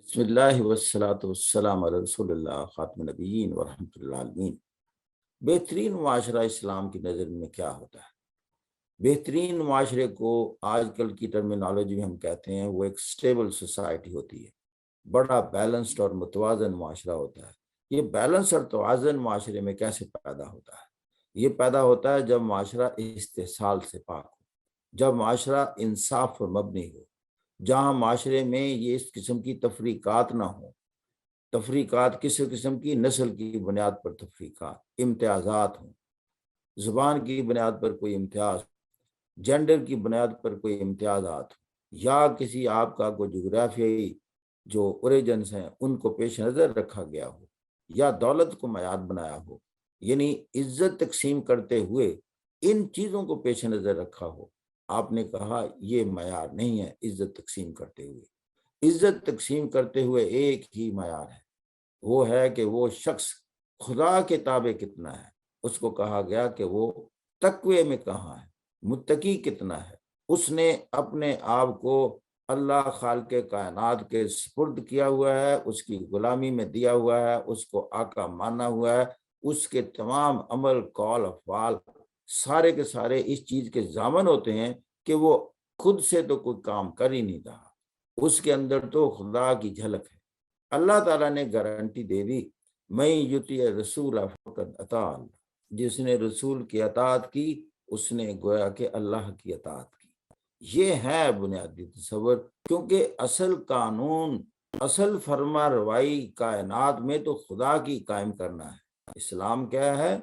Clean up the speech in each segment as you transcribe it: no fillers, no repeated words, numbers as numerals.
بسم اللہ والصلاۃ والسلام علی رسول اللہ خاتم النبیین ورحمۃ اللہ عالمین۔ بہترین معاشرہ اسلام کی نظر میں کیا ہوتا ہے؟ بہترین معاشرے کو آج کل کی ٹرمینالوجی میں ہم کہتے ہیں وہ ایک سٹیبل سوسائٹی ہوتی ہے، بڑا بیلنسڈ اور متوازن معاشرہ ہوتا ہے۔ یہ بیلنس اور توازن معاشرے میں کیسے پیدا ہوتا ہے؟ یہ پیدا ہوتا ہے جب معاشرہ استحصال سے پاک ہو، جب معاشرہ انصاف پر مبنی ہو، جہاں معاشرے میں یہ اس قسم کی تفریقات نہ ہوں۔ تفریقات کس قسم کی؟ نسل کی بنیاد پر تفریقات، امتیازات ہوں، زبان کی بنیاد پر کوئی امتیاز، جینڈر کی بنیاد پر کوئی امتیازات ہوں، یا کسی آپ کا کوئی جغرافیائی جو اوریجنس ہیں ان کو پیش نظر رکھا گیا ہو، یا دولت کو معیار بنایا ہو، یعنی عزت تقسیم کرتے ہوئے ان چیزوں کو پیش نظر رکھا ہو۔ آپ نے کہا یہ معیار نہیں ہے عزت تقسیم کرتے ہوئے۔ عزت تقسیم کرتے ہوئے ایک ہی معیار ہے، وہ ہے کہ وہ شخص خدا کے تابع کتنا ہے۔ اس کو کہا گیا کہ وہ تقوی میں کہاں ہے، متقی کتنا ہے۔ اس نے اپنے آپ کو اللہ خالق کائنات کے سپرد کیا ہوا ہے، اس کی غلامی میں دیا ہوا ہے، اس کو آقا مانا ہوا ہے۔ اس کے تمام عمل، قول، افعال سارے کے سارے اس چیز کے ضامن ہوتے ہیں کہ وہ خود سے تو کوئی کام کر ہی نہیں رہا، اس کے اندر تو خدا کی جھلک ہے۔ اللہ تعالیٰ نے گارنٹی دے دی، میں یطیع رسول فقد اطاع اللہ، جس نے رسول کی اطاعت کی اس نے گویا کہ اللہ کی اطاعت کی۔ یہ ہے بنیادی تصور، کیونکہ اصل قانون، اصل فرما روائی کائنات میں تو خدا کی قائم کرنا ہے۔ اسلام کیا ہے؟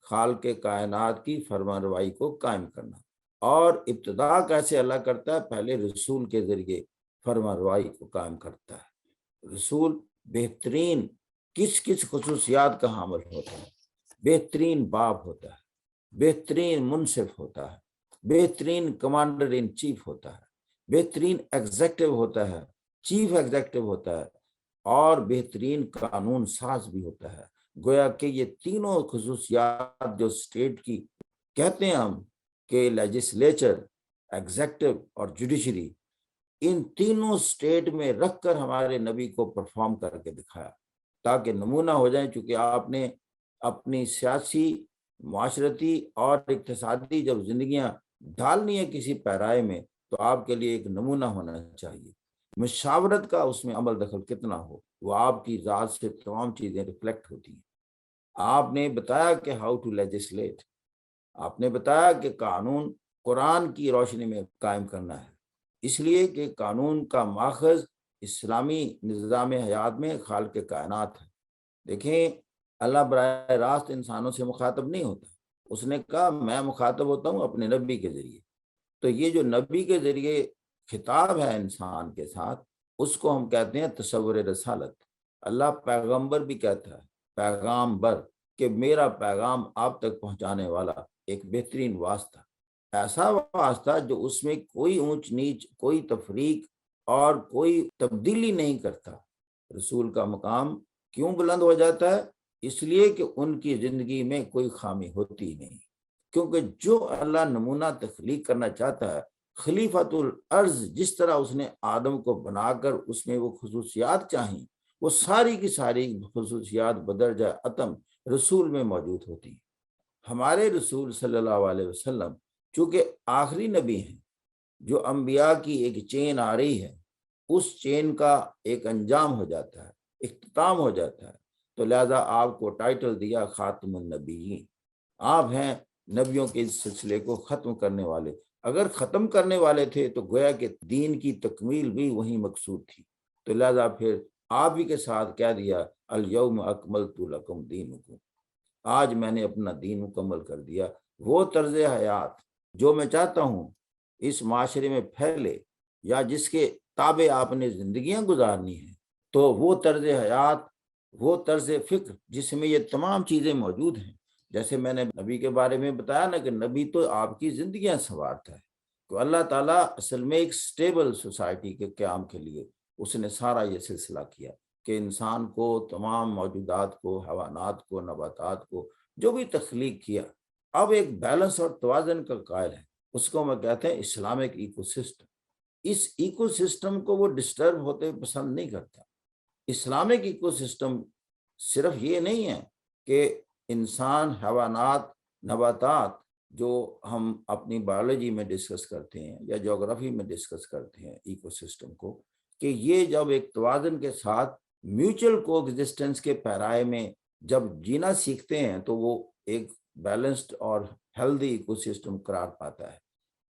خالق کائنات کی فرما روائی کو قائم کرنا۔ اور ابتدا کیسے اللہ کرتا ہے؟ پہلے رسول کے ذریعے فرما روائی کو قائم کرتا ہے۔ رسول بہترین کس کس خصوصیات کا حامل ہوتا ہے؟ بہترین باپ ہوتا ہے، بہترین منصف ہوتا ہے، بہترین کمانڈر ان چیف ہوتا ہے، بہترین ایگزیکٹو ہوتا ہے، چیف ایگزیکٹو ہوتا ہے، اور بہترین قانون ساز بھی ہوتا ہے۔ گویا کہ یہ تینوں خصوصیات جو اسٹیٹ کی کہتے ہیں ہم کہ لیجسلیچر، ایگزیکٹو اور جوڈیشری، ان تینوں اسٹیٹ میں رکھ کر ہمارے نبی کو پرفارم کر کے دکھایا تاکہ نمونہ ہو جائیں۔ چونکہ آپ نے اپنی سیاسی، معاشرتی اور اقتصادی جب زندگیاں ڈالنی ہے کسی پیرائے میں تو آپ کے لیے ایک نمونہ ہونا چاہیے۔ مشاورت کا اس میں عمل دخل کتنا ہو، وہ آپ کی ذات سے تمام چیزیں ریفلیکٹ ہوتی ہیں۔ آپ نے بتایا کہ ہاؤ ٹو لیجسلیٹ، آپ نے بتایا کہ قانون قرآن کی روشنی میں قائم کرنا ہے، اس لیے کہ قانون کا ماخذ اسلامی نظام حیات میں خالق کائنات ہے۔ دیکھیں، اللہ براہ راست انسانوں سے مخاطب نہیں ہوتا، اس نے کہا میں مخاطب ہوتا ہوں اپنے نبی کے ذریعے۔ تو یہ جو نبی کے ذریعے خطاب ہے انسان کے ساتھ، اس کو ہم کہتے ہیں تصور رسالت۔ اللہ پیغمبر بھی کہتا ہے، پیغام بر، کہ میرا پیغام آپ تک پہنچانے والا ایک بہترین واسطہ، ایسا واسطہ جو اس میں کوئی اونچ نیچ، کوئی تفریق اور کوئی تبدیلی نہیں کرتا۔ رسول کا مقام کیوں بلند ہو جاتا ہے؟ اس لیے کہ ان کی زندگی میں کوئی خامی ہوتی نہیں، کیونکہ جو اللہ نمونہ تخلیق کرنا چاہتا ہے، خلیفۃ الارض جس طرح اس نے آدم کو بنا کر اس میں وہ خصوصیات چاہیں، وہ ساری کی ساری خصوصیات بدرجہ اتم رسول میں موجود ہوتی ہیں۔ ہمارے رسول صلی اللہ علیہ وسلم چونکہ آخری نبی ہیں، جو انبیاء کی ایک چین آ رہی ہے، اس چین کا ایک انجام ہو جاتا ہے، اختتام ہو جاتا ہے، تو لہذا آپ کو ٹائٹل دیا خاتم النبیین۔ آپ ہیں نبیوں کے اس سلسلے کو ختم کرنے والے۔ اگر ختم کرنے والے تھے تو گویا کہ دین کی تکمیل بھی وہی مقصود تھی، تو لہذا پھر آپ ہی کے ساتھ کہہ دیا الیوم اکملت لکم دینکم، آج میں نے اپنا دین مکمل کر دیا۔ وہ طرز حیات جو میں چاہتا ہوں اس معاشرے میں پھیلے، یا جس کے تابع آپ نے زندگیاں گزارنی ہیں، تو وہ طرز حیات، وہ طرز فکر جس میں یہ تمام چیزیں موجود ہیں۔ جیسے میں نے نبی کے بارے میں بتایا نا کہ نبی تو آپ کی زندگیاں سنوارتا ہے، تو اللہ تعالیٰ اصل میں ایک سٹیبل سوسائٹی کے قیام کے لیے اس نے سارا یہ سلسلہ کیا کہ انسان کو، تمام موجودات کو، حیوانات کو، نباتات کو، جو بھی تخلیق کیا، اب ایک بیلنس اور توازن کا قائل ہے۔ اس کو میں کہتے ہیں اسلامک ایکو سسٹم۔ اس ایکو سسٹم کو وہ ڈسٹرب ہوتے پسند نہیں کرتا۔ اسلامک ایکو سسٹم صرف یہ نہیں ہے کہ انسان، حیوانات، نباتات جو ہم اپنی بایولوجی میں ڈسکس کرتے ہیں یا جغرافی میں ڈسکس کرتے ہیں ایکو سسٹم کو، کہ یہ جب ایک توازن کے ساتھ میوچل کو ایگزسٹنس کے پیرائے میں جب جینا سیکھتے ہیں تو وہ ایک بیلنسڈ اور ہیلدی ایکو سسٹم قرار پاتا ہے۔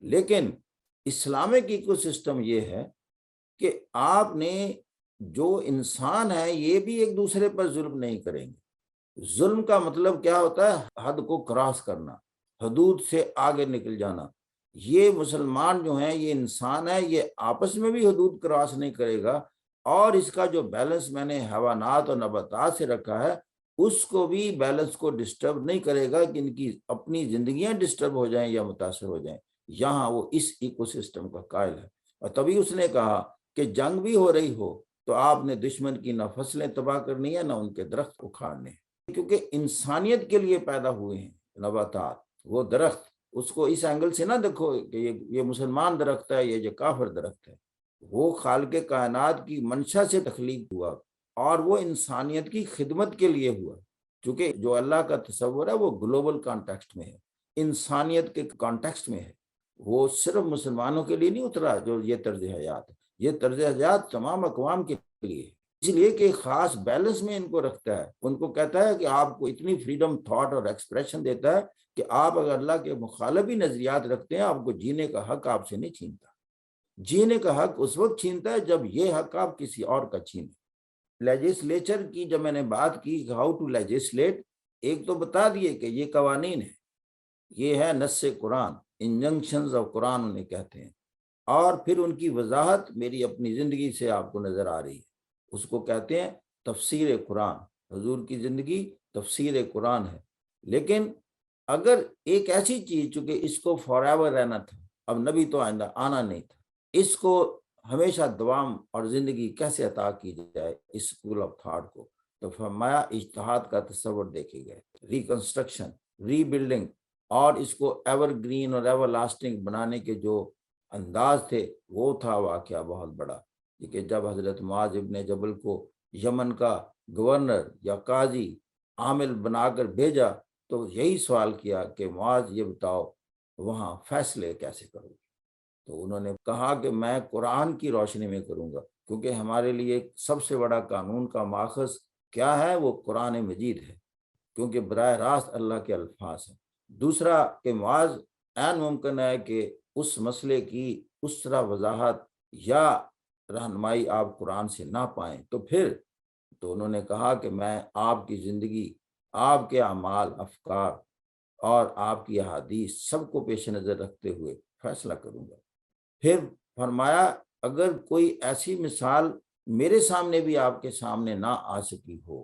لیکن اسلامک ایکو سسٹم یہ ہے کہ آپ نے جو انسان ہے یہ بھی ایک دوسرے پر ظلم نہیں کریں گے۔ ظلم کا مطلب کیا ہوتا ہے؟ حد کو کراس کرنا، حدود سے آگے نکل جانا۔ یہ مسلمان جو ہیں، یہ انسان ہے، یہ آپس میں بھی حدود کراس نہیں کرے گا، اور اس کا جو بیلنس میں نے حیوانات اور نباتات سے رکھا ہے اس کو بھی بیلنس کو ڈسٹرب نہیں کرے گا کہ ان کی اپنی زندگیاں ڈسٹرب ہو جائیں یا متاثر ہو جائیں۔ یہاں وہ اس ایکو سسٹم کا قائل ہے، اور تبھی اس نے کہا کہ جنگ بھی ہو رہی ہو تو آپ نے دشمن کی نہ فصلیں تباہ کرنی ہے نہ ان کے درخت اکھاڑنے ہیں، کیونکہ انسانیت کے لیے پیدا ہوئے ہیں نباتات، وہ درخت۔ اس کو اس اینگل سے نہ دیکھو کہ یہ مسلمان درخت ہے، یہ جو کافر درخت ہے۔ وہ خالق کائنات کی منشا سے تخلیق ہوا اور وہ انسانیت کی خدمت کے لیے ہوا، کیونکہ جو اللہ کا تصور ہے وہ گلوبل کانٹیکسٹ میں ہے، انسانیت کے کانٹیکسٹ میں ہے۔ وہ صرف مسلمانوں کے لیے نہیں اترا جو یہ طرز حیات ہے، یہ طرز حیات تمام اقوام کے لیے ہے، اس لیے کہ خاص بیلنس میں ان کو رکھتا ہے۔ ان کو کہتا ہے کہ آپ کو اتنی فریڈم تھاٹ اور ایکسپریشن دیتا ہے کہ آپ اگر اللہ کے مخالف بھی نظریات رکھتے ہیں، آپ کو جینے کا حق آپ سے نہیں چھینتا۔ جینے کا حق اس وقت چھینتا ہے جب یہ حق آپ کسی اور کا چھینے۔ لیجسلیچر کی جب میں نے بات کی ہاؤ ٹو لیجسلیٹ، ایک تو بتا دیے کہ یہ قوانین ہے، یہ ہے نص قرآن، انجنکشنز آف قرآن انہیں کہتے ہیں، اور پھر ان کی وضاحت میری اپنی زندگی سے آپ کو نظر آ رہی ہے، اس کو کہتے ہیں تفسیر قرآن۔ حضور کی زندگی تفسیر قرآن ہے۔ لیکن اگر ایک ایسی چیز، چونکہ اس کو فار ایور رہنا تھا، اب نبی تو آئندہ آنا نہیں تھا، اس کو ہمیشہ دوام اور زندگی کیسے عطا کی جائے اس اسکول آف تھاٹ کو، تو فرمایا اجتہاد کا تصور دیکھے گئے، ریکنسٹرکشن، ری بلڈنگ، اور اس کو ایور گرین اور ایور لاسٹنگ بنانے کے جو انداز تھے وہ تھا واقعہ بہت بڑا۔ کہ جب حضرت معاذ ابن جبل کو یمن کا گورنر یا قاضی عامل بنا کر بھیجا تو یہی سوال کیا کہ معاذ یہ بتاؤ وہاں فیصلے کیسے کرو گے؟ تو انہوں نے کہا کہ میں قرآن کی روشنی میں کروں گا، کیونکہ ہمارے لیے سب سے بڑا قانون کا ماخذ کیا ہے؟ وہ قرآن مجید ہے، کیونکہ براہ راست اللہ کے الفاظ ہیں۔ دوسرا کہ معاذ عین ممکن ہے کہ اس مسئلے کی اس طرح وضاحت یا رہنمائی آپ قرآن سے نہ پائیں، تو انہوں نے کہا کہ میں آپ کی زندگی، آپ کے اعمال، افکار اور آپ کی احادیث سب کو پیش نظر رکھتے ہوئے فیصلہ کروں گا۔ پھر فرمایا اگر کوئی ایسی مثال میرے سامنے بھی آپ کے سامنے نہ آ سکی ہو،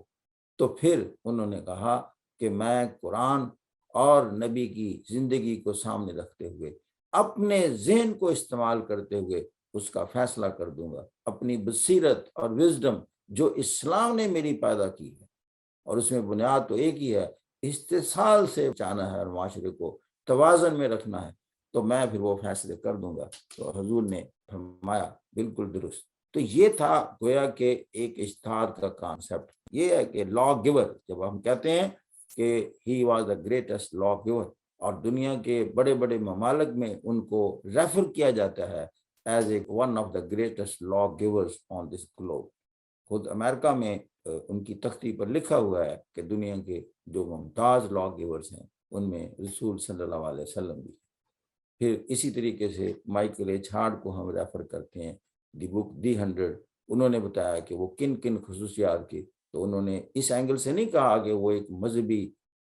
تو پھر انہوں نے کہا کہ میں قرآن اور نبی کی زندگی کو سامنے رکھتے ہوئے اپنے ذہن کو استعمال کرتے ہوئے اس کا فیصلہ کر دوں گا، اپنی بصیرت اور وزڈم جو اسلام نے میری پیدا کی ہے، اور اس میں بنیاد تو ایک ہی ہے، استحصال سے بچانا ہے اور معاشرے کو توازن میں رکھنا ہے، تو میں پھر وہ فیصلے کر دوں گا۔ تو حضور نے فرمایا بالکل درست۔ تو یہ تھا گویا کہ ایک اجتہاد کا کانسیپٹ۔ یہ ہے کہ لا گیور، جب ہم کہتے ہیں کہ he was the greatest law giver, اور دنیا کے بڑے بڑے ممالک میں ان کو ریفر کیا جاتا ہے as a one of the greatest law givers on this globe. خود امریکہ میں ان کی تختی پر لکھا ہوا ہے کہ دنیا کے جو ممتاز لا گیورز ہیں ان میں رسول صلی اللہ علیہ وسلم بھی۔ پھر اسی طریقے سے مائیکل ایچ ہارٹ کو ہم ریفر کرتے ہیں، دی بک دی 100، انہوں نے بتایا کہ وہ کن کن خصوصیات کی، تو انہوں نے اس اینگل سے نہیں کہا کہ وہ ایک مذہبی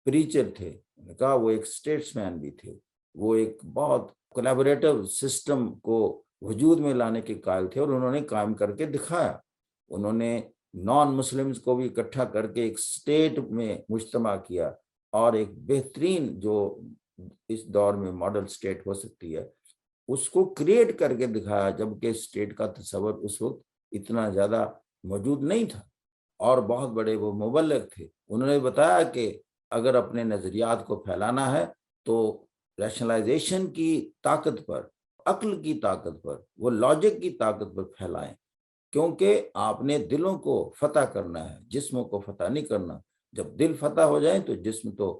پریچر تھے، انہوں نے کہا وہ ایک اسٹیٹس مین بھی تھے، وہ ایک بہت کولیبریٹو سسٹم کو وجود میں لانے کے قائل تھے، اور انہوں نے قائم کر کے دکھایا۔ انہوں نے نان مسلمز کو بھی اکٹھا کر کے ایک اسٹیٹ میں مجتمع کیا، اور ایک بہترین جو اس دور میں ماڈل اسٹیٹ ہو سکتی ہے اس کو کریٹ کر کے دکھایا، جبکہ اسٹیٹ کا تصور اس وقت اتنا زیادہ موجود نہیں تھا، اور بہت بڑے وہ مبلغ تھے۔ انہوں نے بتایا کہ اگر اپنے نظریات کو پھیلانا ہے تو ریشنلائزیشن کی طاقت پر، عقل کی طاقت پر، وہ لاجک کی طاقت پر پھیلائیں، کیونکہ آپ نے دلوں کو فتح کرنا ہے، جسموں کو فتح نہیں کرنا۔ جب دل فتح ہو جائیں تو جسم تو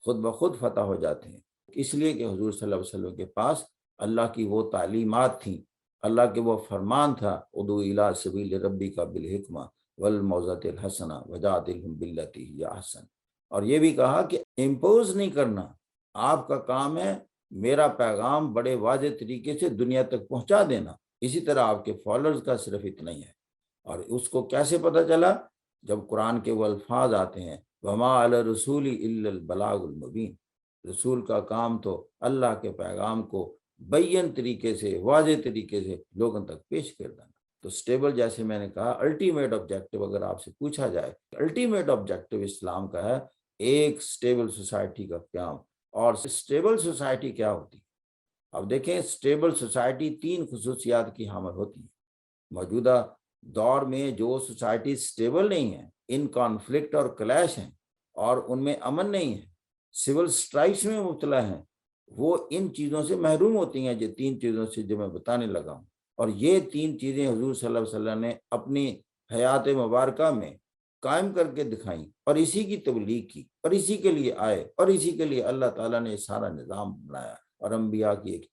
خود بخود فتح ہو جاتے ہیں۔ اس لیے کہ حضور صلی اللہ علیہ وسلم کے پاس اللہ کی وہ تعلیمات تھیں، اللہ کے وہ فرمان تھا، ادعو الی سبیل ربک بالحکمہ والموعظۃ الحسنہ وجادلہم باللتی ہی احسن۔ اور یہ بھی کہا کہ امپوز نہیں کرنا، آپ کا کام ہے میرا پیغام بڑے واضح طریقے سے دنیا تک پہنچا دینا۔ اسی طرح آپ کے فالوورز کا صرف اتنا ہی ہے۔ اور اس کو کیسے پتہ چلا؟ جب قرآن کے وہ الفاظ آتے ہیں وما علی الرسول الا البلاغ المبین، رسول کا کام تو اللہ کے پیغام کو بین طریقے سے، واضح طریقے سے لوگوں تک پیش کر دینا۔ تو سٹیبل، جیسے میں نے کہا، الٹیمیٹ آبجیکٹو اگر آپ سے پوچھا جائے، الٹیمیٹ آبجیکٹو اسلام کا ہے ایک سٹیبل سوسائٹی کا قیام۔ اور سٹیبل سوسائٹی کیا ہوتی ہے؟ اب دیکھیں، سٹیبل سوسائٹی 3 خصوصیات کی حامل ہوتی ہے۔ موجودہ دور میں جو سوسائٹی سٹیبل نہیں ہے، ان کانفلکٹ اور کلیش ہیں اور ان میں امن نہیں ہے، سول سٹرائکس میں مبتلا ہیں، وہ ان چیزوں سے محروم ہوتی ہیں، جو 3 چیزوں سے جو میں بتانے لگا ہوں۔ اور یہ 3 چیزیں حضور صلی اللہ علیہ وسلم نے اپنی حیات مبارکہ میں قائم کر کے دکھائیں، اور اسی کی تبلیغ کی، اور اسی کے لیے آئے، اور اسی کے لیے اللہ تعالیٰ نے سارا نظام بنایا اور انبیاء کی ایک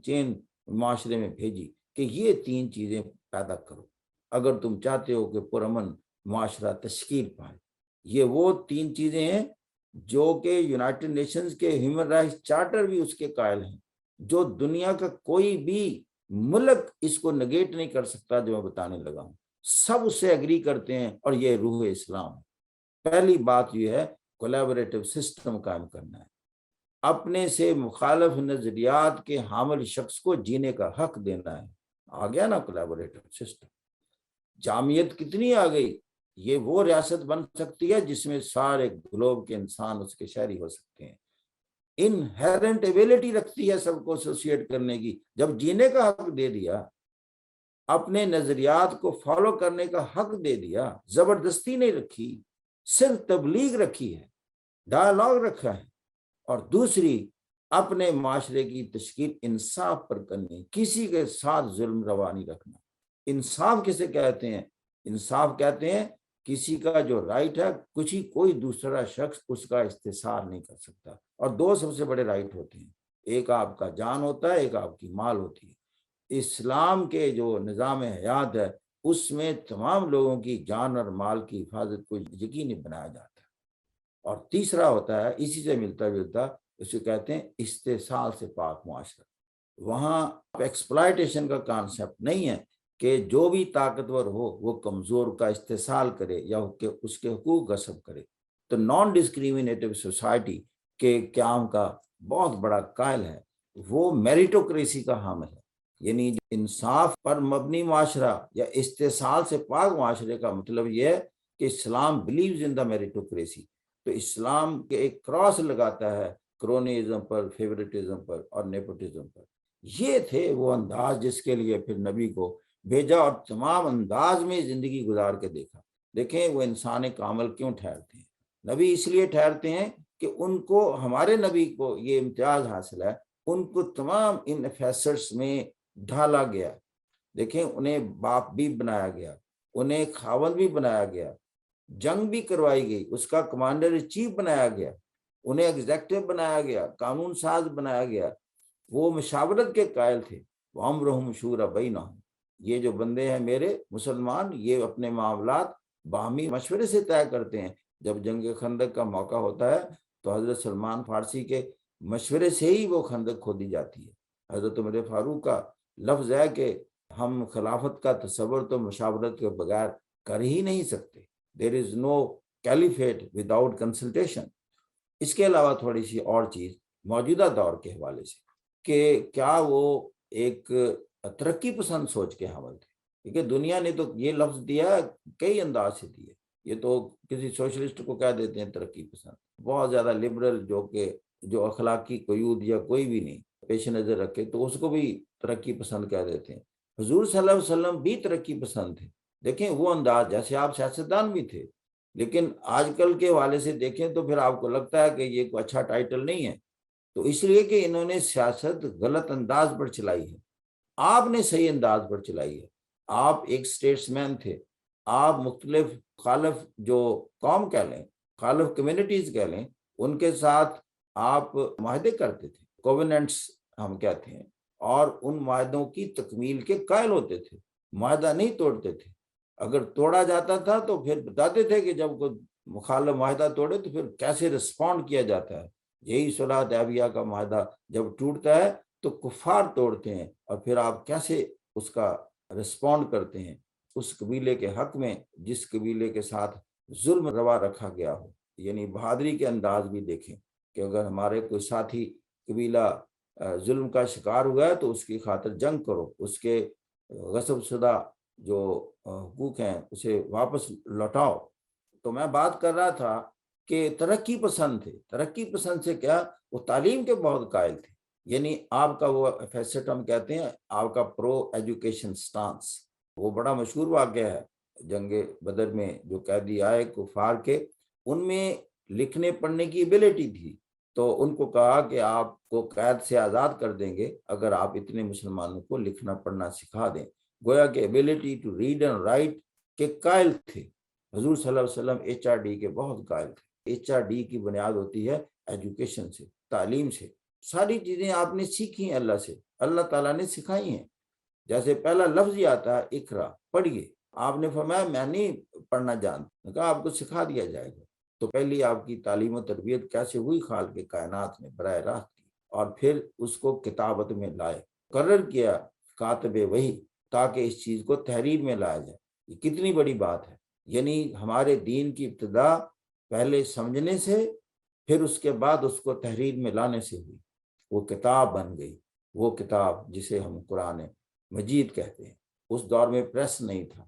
چین معاشرے میں بھیجی کہ یہ 3 چیزیں پیدا کرو اگر تم چاہتے ہو کہ پرامن معاشرہ تشکیل پائے۔ یہ وہ 3 چیزیں ہیں جو کہ یونائٹڈ نیشنز کے ہیومن رائٹس چارٹر بھی اس کے قائل ہیں، جو دنیا کا کوئی بھی ملک اس کو نگیٹ نہیں کر سکتا، جو میں بتانے لگا ہوں، سب اس سے ایگری کرتے ہیں، اور یہ روح اسلام ہے۔ پہلی بات یہ ہے کولیبریٹو سسٹم قائم کرنا ہے، اپنے سے مخالف نظریات کے حامل شخص کو جینے کا حق دینا ہے۔ آ گیا نا کولیبریٹو سسٹم؟ جامعیت کتنی آ گئی؟ یہ وہ ریاست بن سکتی ہے جس میں سارے گلوب کے انسان اس کے شہری ہو سکتے ہیں۔ انہیرنٹ ایبلٹی رکھتی ہے سب کو ایسوسیٹ کرنے کی۔ جب جینے کا حق دے دیا، اپنے نظریات کو فالو کرنے کا حق دے دیا، زبردستی نہیں رکھی، صرف تبلیغ رکھی ہے، ڈائلاگ رکھا ہے۔ اور دوسری، اپنے معاشرے کی تشکیل انصاف پر کرنی، کسی کے ساتھ ظلم روا نہیں رکھنا۔ انصاف کسے کہتے ہیں؟ انصاف کہتے ہیں کسی کا جو رائٹ ہے کوئی دوسرا شخص اس کا استحصال نہیں کر سکتا۔ اور 2 سب سے بڑے رائٹ ہوتے ہیں، ایک آپ کا جان ہوتا ہے، ایک آپ کی مال ہوتی ہے۔ اسلام کے جو نظام حیات ہے اس میں تمام لوگوں کی جان اور مال کی حفاظت کو یقینی بنایا جاتا ہے۔ اور تیسرا ہوتا ہے اسی سے ملتا جلتا، اسے کہتے ہیں استحصال سے پاک معاشرہ۔ وہاں ایکسپلائٹیشن کا کانسیپٹ نہیں ہے کہ جو بھی طاقتور ہو وہ کمزور کا استحصال کرے یا کہ اس کے حقوق غصب کرے۔ تو نان ڈسکریمنیٹو سوسائٹی کے قیام کا بہت بڑا قائل ہے، وہ میریٹوکریسی کا حامل ہے۔ یعنی انصاف پر مبنی معاشرہ یا استحصال سے پاک معاشرے کا مطلب یہ ہے کہ اسلام بلیوز ان دا میریٹوکریسی۔ تو اسلام کے ایک کراس لگاتا ہے کرونیزم پر، فیوریٹزم پر اور نیپوٹزم پر۔ یہ تھے وہ انداز جس کے لیے پھر نبی کو بھیجا، اور تمام انداز میں زندگی گزار کے دیکھا۔ دیکھیں وہ انسان کامل کیوں ٹھہرتے ہیں؟ نبی اس لیے ٹھہرتے ہیں کہ ان کو، ہمارے نبی کو یہ امتیاز حاصل ہے، ان کو تمام ان فیسٹس میں ڈھالا گیا۔ دیکھیں انہیں باپ بھی بنایا گیا، انہیں خاوند بھی بنایا گیا، جنگ بھی کروائی گئی، اس کا کمانڈر چیف بنایا گیا، انہیں ایگزیکٹو بنایا گیا، قانون ساز بنایا گیا۔ وہ مشاورت کے قائل تھے، وَأَمْرُهُمْ شُورَىٰ بَيْنَهُمْ۔ یہ جو بندے ہیں میرے مسلمان، یہ اپنے معاملات باہمی مشورے سے طے کرتے ہیں۔ جب جنگ خندق کا موقع ہوتا ہے تو حضرت سلمان فارسی کے مشورے سے ہی وہ خندق کھودی جاتی ہے۔ حضرت عمر فاروق کا لفظ ہے کہ ہم خلافت کا تصور تو مشاورت کے بغیر کر ہی نہیں سکتے۔ There is no caliphate without consultation۔ اس کے علاوہ تھوڑی سی اور چیز موجودہ دور کے حوالے سے، کہ کیا وہ ایک ترقی پسند سوچ کے حامل تھے؟ کیونکہ دنیا نے تو یہ لفظ دیا، کئی انداز سے دیے۔ یہ تو کسی سوشلسٹ کو کہہ دیتے ہیں ترقی پسند، بہت زیادہ لبرل، جو اخلاقی قیود یا کوئی بھی نہیں پیش نظر رکھے تو اس کو بھی ترقی پسند کہہ دیتے ہیں۔ حضور صلی اللہ علیہ وسلم بھی ترقی پسند تھے۔ دیکھیں وہ انداز، جیسے آپ سیاستدان بھی تھے، لیکن آج کل کے حوالے سے دیکھیں تو پھر آپ کو لگتا ہے کہ یہ کوئی اچھا ٹائٹل نہیں ہے، تو اس لیے کہ انہوں نے سیاست غلط انداز پر چلائی ہے، آپ نے صحیح انداز پر چلائی ہے۔ آپ ایک اسٹیٹس مین تھے، آپ مختلف خالف جو قوم کہہ لیں، خالف کمیونٹیز کہہ لیں، ان کے ساتھ آپ معاہدے کرتے تھے، کووننٹس ہم کہتے ہیں، اور ان معاہدوں کی تکمیل کے قائل ہوتے تھے، معاہدہ نہیں توڑتے تھے۔ اگر توڑا جاتا تھا تو پھر بتاتے تھے کہ جب کوئی مخالف معاہدہ توڑے تو پھر کیسے رسپونڈ کیا جاتا ہے۔ یہی صلح حدیبیہ کا معاہدہ جب ٹوٹتا ہے تو کفار توڑتے ہیں، اور پھر آپ کیسے اس کا رسپونڈ کرتے ہیں اس قبیلے کے حق میں جس قبیلے کے ساتھ ظلم روا رکھا گیا ہو۔ یعنی بہادری کے انداز بھی دیکھیں کہ اگر ہمارے کوئی ساتھی قبیلہ ظلم کا شکار ہوا ہے تو اس کی خاطر جنگ کرو، اس کے غصب شدہ جو حقوق ہیں اسے واپس لوٹاؤ۔ تو میں بات کر رہا تھا کہ ترقی پسند تھے، ترقی پسند سے کیا، وہ تعلیم کے بہت قائل تھے۔ یعنی آپ کا وہ فیسٹ ہم کہتے ہیں، آپ کا پرو ایجوکیشن سٹانس، وہ بڑا مشہور واقعہ ہے جنگ بدر میں جو قیدی آئے کفار کے، ان میں لکھنے پڑھنے کی ایبلٹی تھی، تو ان کو کہا کہ آپ کو قید سے آزاد کر دیں گے اگر آپ اتنے مسلمانوں کو لکھنا پڑھنا سکھا دیں۔ گویا کہ ability to read and write کے قائل تھے۔ حضور صلی اللہ علیہ وسلم ایچ آر ڈی کے بہت قائل تھے۔ ایچ آر ڈی کی بنیاد ہوتی ہے ایجوکیشن سے، تعلیم سے۔ ساری چیزیں آپ نے سیکھی ہیں اللہ سے، اللہ تعالیٰ نے سکھائی ہیں۔ جیسے پہلا لفظ ہی آتا ہے اقرا، پڑھیے، آپ نے فرمایا میں نہیں پڑھنا جانتا، کہا آپ کو سکھا دیا جائے گا۔ تو پہلی آپ کی تعلیم و تربیت کیسے ہوئی؟ خالق کے کائنات نے براہ راست کی، اور پھر اس کو کتابت میں لائے، مقرر کیا کاتب وحی تاکہ اس چیز کو تحریر میں لایا جائے۔ یہ کتنی بڑی بات ہے۔ یعنی ہمارے دین کی ابتدا پہلے سمجھنے سے، پھر اس کے بعد اس کو تحریر میں لانے سے ہوئی، وہ کتاب بن گئی، وہ کتاب جسے ہم قرآن مجید کہتے ہیں۔ اس دور میں پریس نہیں تھا،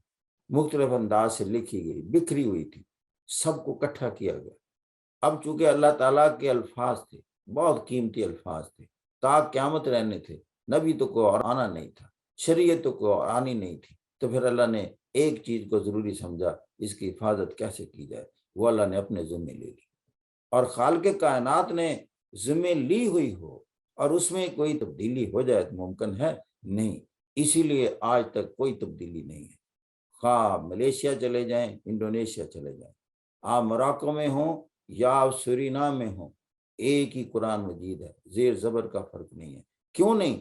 مختلف انداز سے لکھی گئی، بکھری ہوئی تھی، سب کو اکٹھا کیا گیا۔ اب چونکہ اللہ تعالیٰ کے الفاظ تھے، بہت قیمتی الفاظ تھے، تا قیامت رہنے تھے، نبی تو کوئی اور آنا نہیں تھا، شریعت تو کوئی اور آنی نہیں تھی، تو پھر اللہ نے ایک چیز کو ضروری سمجھا، اس کی حفاظت کیسے کی جائے، وہ اللہ نے اپنے ذمے لے لی۔ اور خالق کائنات نے ذمہ لی ہوئی ہو اور اس میں کوئی تبدیلی ہو جائے تو ممکن ہے نہیں، اسی لیے آج تک کوئی تبدیلی نہیں ہے۔ خواہ ملیشیا چلے جائیں، انڈونیشیا چلے جائیں، آپ موراکو میں ہوں یا آپ سورینام میں ہوں، ایک ہی قرآن مجید ہے، زیر زبر کا فرق نہیں ہے۔ کیوں نہیں؟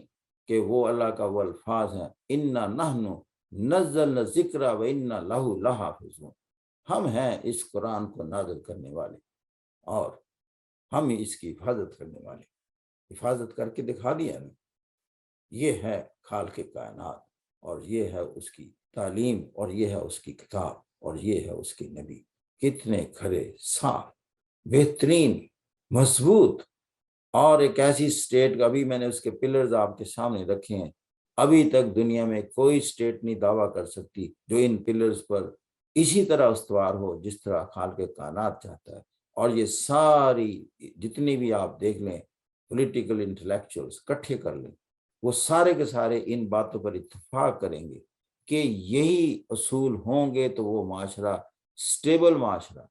کہ وہ اللہ کا وہ الفاظ ہیں، اِنَّا نَحْنُ نَزَّلْنَا الذِّکْرَ وَإِنَّا لَهُ لَحَافِظُونَ، ہم ہیں اس قرآن کو نازل کرنے والے اور ہم اس کی حفاظت کرنے والے۔ حفاظت کر کے دکھا دیا نا۔ یہ ہے خالق کائنات، اور یہ ہے اس کی تعلیم، اور یہ ہے اس کی کتاب، اور یہ ہے اس کی نبی۔ کتنے کھڑے، صاف، بہترین، مضبوط، اور ایک ایسی سٹیٹ کا، ابھی میں نے اس کے پلرز آپ کے سامنے رکھے ہیں، ابھی تک دنیا میں کوئی سٹیٹ نہیں دعویٰ کر سکتی جو ان پلرز پر اسی طرح استوار ہو جس طرح خالق کائنات چاہتا ہے۔ اور یہ ساری جتنی بھی آپ دیکھ لیں پولیٹیکل انٹلیکچوئلز اکٹھے کر لیں، وہ سارے کے سارے ان باتوں پر اتفاق کریں گے کہ یہی اصول ہوں گے تو وہ معاشرہ سٹیبل معاشرہ،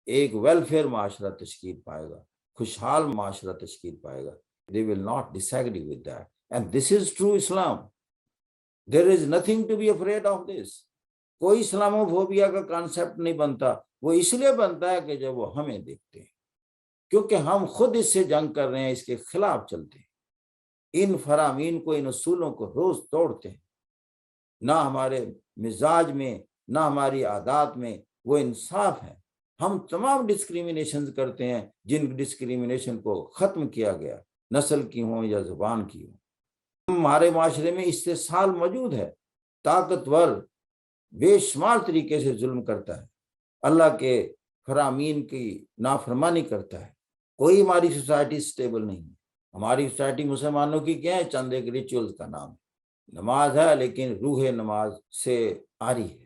ایک ویلفیئر معاشرہ تشکیل پائے گا، خوشحال معاشرہ تشکیل پائے گا۔ They will not disagree with that. And this is true Islam. There is nothing to be afraid of this. کوئی اسلامو فوبیا کا کانسیپٹ نہیں بنتا، وہ اس لیے بنتا ہے کہ جب وہ ہمیں دیکھتے ہیں، کیونکہ ہم خود اس سے جنگ کر رہے ہیں، اس کے خلاف چلتے ہیں، ان فرامین کو، ان اصولوں کو روز توڑتے ہیں۔ نہ ہمارے مزاج میں، نہ ہماری عادات میں وہ انصاف ہے۔ ہم تمام ڈسکریمنیشن کرتے ہیں جن ڈسکریمنیشن کو ختم کیا گیا، نسل کی ہوں یا زبان کی ہوں۔ ہمارے معاشرے میں استحصال موجود ہے، طاقتور بے شمار طریقے سے ظلم کرتا ہے، اللہ کے فرامین کی نافرمانی کرتا ہے۔ کوئی ہماری سوسائٹی سٹیبل نہیں ہے۔ ہماری سوسائٹی مسلمانوں کی کیا ہے؟ چند ایک ریچولز کا نام ہے، نماز ہے لیکن روح نماز سے آری ہے،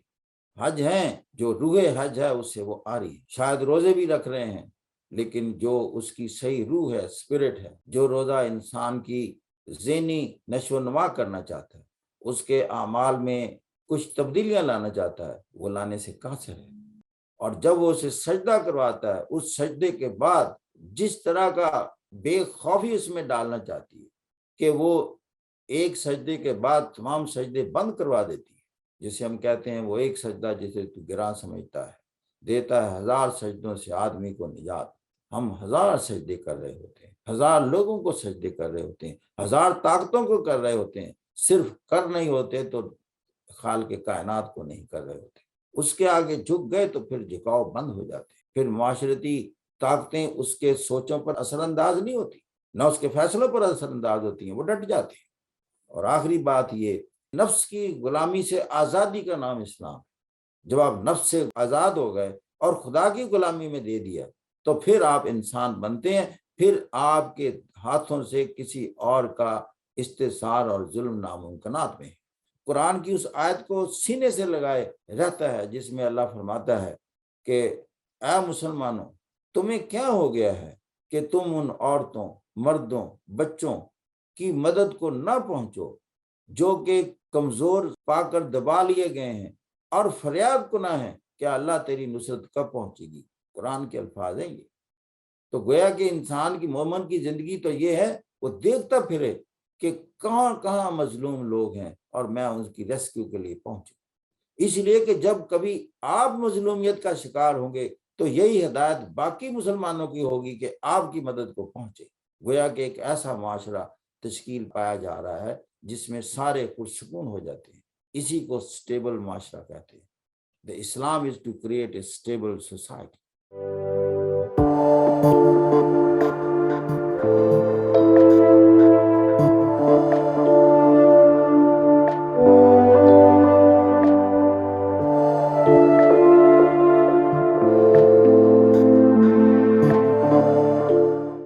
حج ہیں جو روح حج ہے اس سے وہ آری ہے، شاید روزے بھی رکھ رہے ہیں لیکن جو اس کی صحیح روح ہے، اسپرٹ ہے، جو روزہ انسان کی ذہنی نشو و نما کرنا چاہتا ہے، اس کے اعمال میں کچھ تبدیلیاں لانا چاہتا ہے، وہ لانے سے قاصر ہے۔ اور جب وہ اسے سجدہ کرواتا ہے، اس سجدے کے بعد جس طرح کا بے خوفی اس میں ڈالنا چاہتی ہے کہ وہ ایک سجدے کے بعد تمام سجدے بند کروا دیتی ہے، جسے ہم کہتے ہیں وہ ایک سجدہ جسے تو گراں سمجھتا ہے دیتا ہے 1000 سجدوں سے آدمی کو نجات۔ ہم 1000 سجدے کر رہے ہوتے ہیں، 1000 لوگوں کو سجدے کر رہے ہوتے ہیں، 1000 طاقتوں کو کر رہے ہوتے ہیں، صرف کر نہیں ہوتے تو خالق کائنات کو نہیں کر رہے ہوتے۔ اس کے آگے جھک گئے تو پھر جھکاؤ بند ہو جاتے، پھر معاشرتی طاقتیں اس کے سوچوں پر اثر انداز نہیں ہوتی، نہ اس کے فیصلوں پر اثر انداز ہوتی ہیں، وہ ڈٹ جاتے ہیں۔ اور آخری بات یہ، نفس کی غلامی سے آزادی کا نام اسلام۔ جب آپ نفس سے آزاد ہو گئے اور خدا کی غلامی میں دے دیا تو پھر آپ انسان بنتے ہیں، پھر آپ کے ہاتھوں سے کسی اور کا استحصال اور ظلم ناممکنات میں ہے۔ قرآن کی اس آیت کو سینے سے لگائے رہتا ہے جس میں اللہ فرماتا ہے کہ اے مسلمانوں، تمہیں کیا ہو گیا ہے کہ تم ان عورتوں، مردوں، بچوں کی مدد کو نہ پہنچو جو کہ کمزور پا کر دبا لیے گئے ہیں اور فریاد کنا ہے کہ اللہ تیری نصرت کب پہنچے گی۔ قرآن کے الفاظ ہیں یہ۔ تو گویا کہ انسان کی، مومن کی زندگی تو یہ ہے، وہ دیکھتا پھرے کہ کہاں کہاں مظلوم لوگ ہیں اور میں ان کی ریسکیو کے لیے پہنچوں۔ اس لیے کہ جب کبھی آپ مظلومیت کا شکار ہوں گے تو یہی ہدایت باقی مسلمانوں کی ہوگی کہ آپ کی مدد کو پہنچے۔ گویا کہ ایک ایسا معاشرہ تشکیل پایا جا رہا ہے جس میں سارے پرسکون ہو جاتے ہیں۔ اسی کو سٹیبل معاشرہ کہتے ہیں۔ The Islam is to create a stable society.